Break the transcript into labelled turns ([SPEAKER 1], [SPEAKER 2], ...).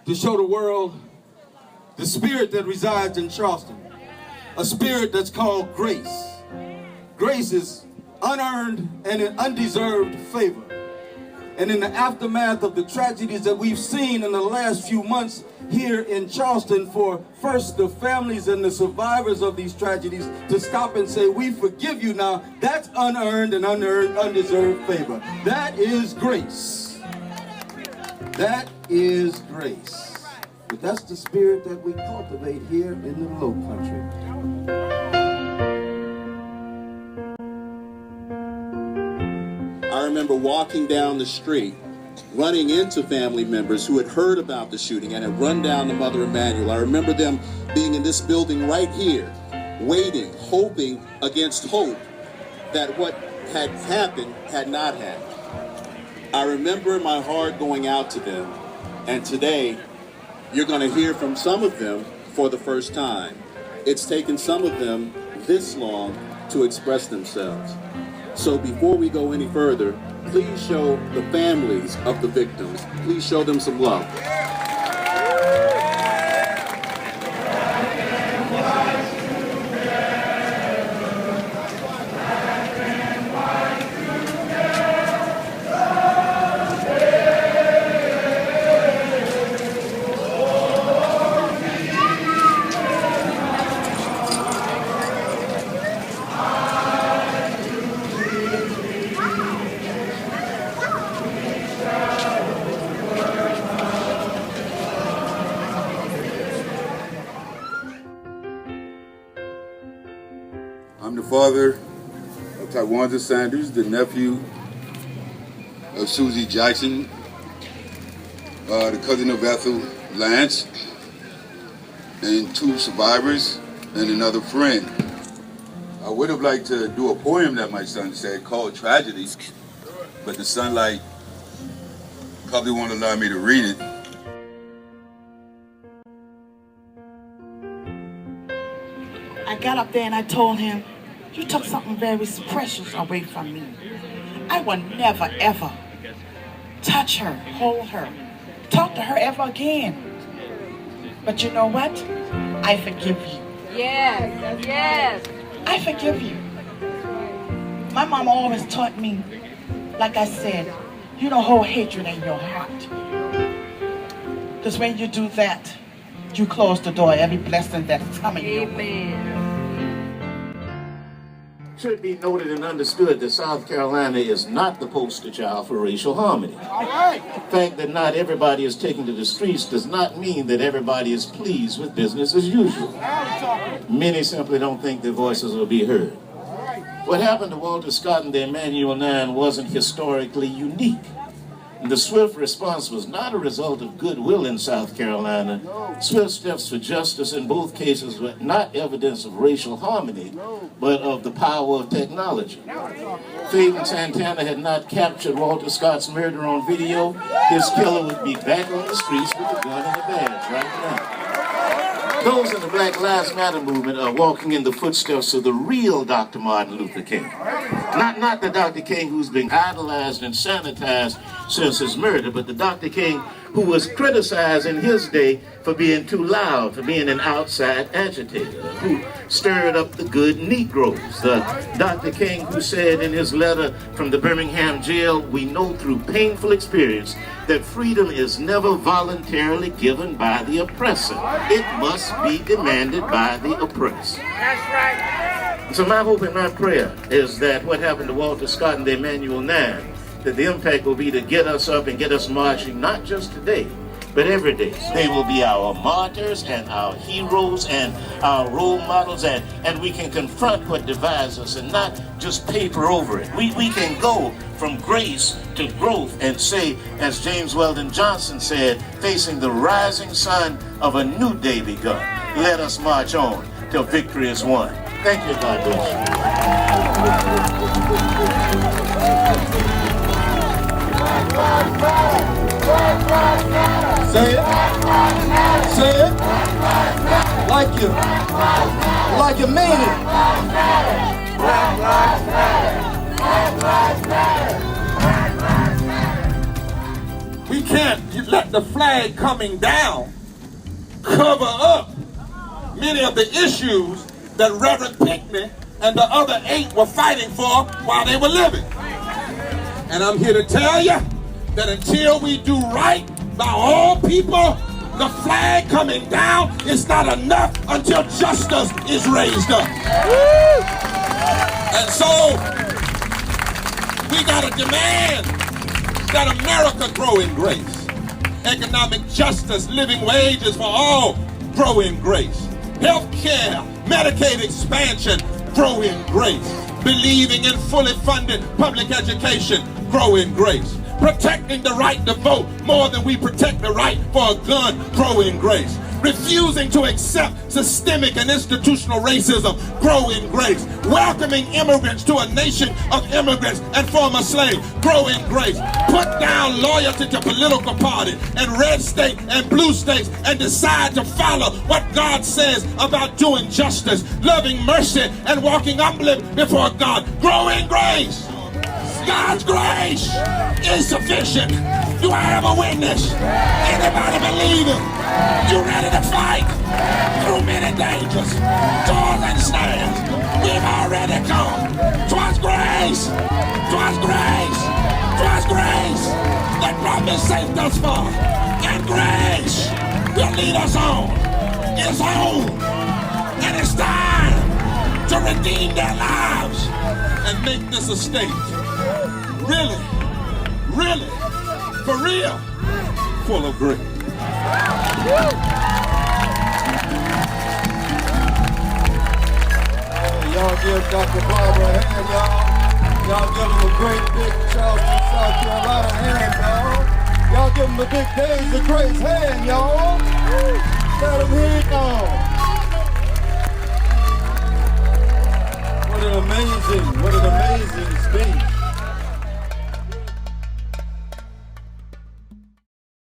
[SPEAKER 1] To show the world the spirit that resides in Charleston, a spirit that's called grace. Grace is unearned and an undeserved favor. And in the aftermath of the tragedies that we've seen in the last few months here in Charleston, for first the families and the survivors of these tragedies to stop and say, we forgive you now, that's unearned and undeserved favor. That is grace. That is grace. But that's the spirit that we cultivate here in the Low Country.
[SPEAKER 2] I remember walking down the street, running into family members who had heard about the shooting and had run down to Mother Emanuel. I remember them being in this building right here, waiting, hoping against hope that what had happened had not happened. I remember my heart going out to them, and today you're going to hear from some of them for the first time. It's taken some of them this long to express themselves. So before we go any further, please show the families of the victims, please show them some love.
[SPEAKER 3] I'm the father of Tywanda Sanders, the nephew of Susie Jackson, the cousin of Ethel Lance, and 2 survivors and another friend. I would have liked to do a poem that my son said called Tragedy, but the sunlight probably won't allow me to read it.
[SPEAKER 4] I got up there and I told him, you took something very precious away from me. I will never, ever touch her, hold her, talk to her ever again. But you know what? I forgive you.
[SPEAKER 5] Yes, yes.
[SPEAKER 4] I forgive you. My mom always taught me, like I said, you don't hold hatred in your heart. Because when you do that, you close the door, every blessing that's coming your way.
[SPEAKER 5] Amen.
[SPEAKER 1] Should be noted and understood that South Carolina is not the poster child for racial harmony. The fact that not everybody is taken to the streets does not mean that everybody is pleased with business as usual. Many simply don't think their voices will be heard. What happened to Walter Scott and the Emanuel 9 wasn't historically unique. The swift response was not a result of goodwill in South Carolina. Swift steps for justice in both cases were not evidence of racial harmony, but of the power of technology. Faith Santana had not captured Walter Scott's murder on video, his killer would be back on the streets with a gun and a badge right now. Those in the Black Lives Matter movement are walking in the footsteps of the real Dr. Martin Luther King. Not the Dr. King who's been idolized and sanitized since his murder, but the Dr. King who was criticized in his day for being too loud, for being an outside agitator, who stirred up the good Negroes. Dr. King, who said in his letter from the Birmingham jail, "We know through painful experience that freedom is never voluntarily given by the oppressor. It must be demanded by the oppressed."
[SPEAKER 5] That's right.
[SPEAKER 1] So my hope and my prayer is that what happened to Walter Scott and the Emmanuel 9, that the impact will be to get us up and get us marching, not just today, but every day. They will be our martyrs and our heroes and our role models, and we can confront what divides us and not just paper over it. We can go from grace to growth and say, as James Weldon Johnson said, facing the rising sun of a new day begun, let us march on till victory is won. Thank you, God bless
[SPEAKER 6] you. Say it. Say it. Like you mean it.
[SPEAKER 7] Black lives matter. Black lives matter. We can't let the flag coming down cover up many of the issues that Reverend Pinckney and the other 8 were fighting for while they were living. And I'm here to tell you that until we do right by all people, the flag coming down is not enough until justice is raised up. And so we gotta demand that America grow in grace. Economic justice, living wages for all, grow in grace. Health care, Medicaid expansion, grow in grace. Believing in fully funded public education, grow in grace. Protecting the right to vote more than we protect the right for a gun, grow in grace. Refusing to accept systemic and institutional racism, grow in grace. Welcoming immigrants to a nation of immigrants and former slaves, grow in grace. Put down loyalty to political parties and red state and blue states and decide to follow what God says about doing justice, loving mercy, and walking humbly before God. Grow in grace. God's grace is sufficient. Do I have a witness? Anybody believe him? You ready to fight through many dangers, doors and snares? We've already come. 'Twas grace, 'twas grace, 'twas grace that brought me safe thus far. And grace will lead us on. It's home, and it's time to redeem their lives and make this a state really, really, for real, full of grace.
[SPEAKER 6] Y'all give Dr. Barbara a hand, y'all. Y'all give him a great big Charleston, South Carolina hand, y'all. Y'all give him a big Days of Grace hand, y'all. Let him hear it on. What an amazing speech.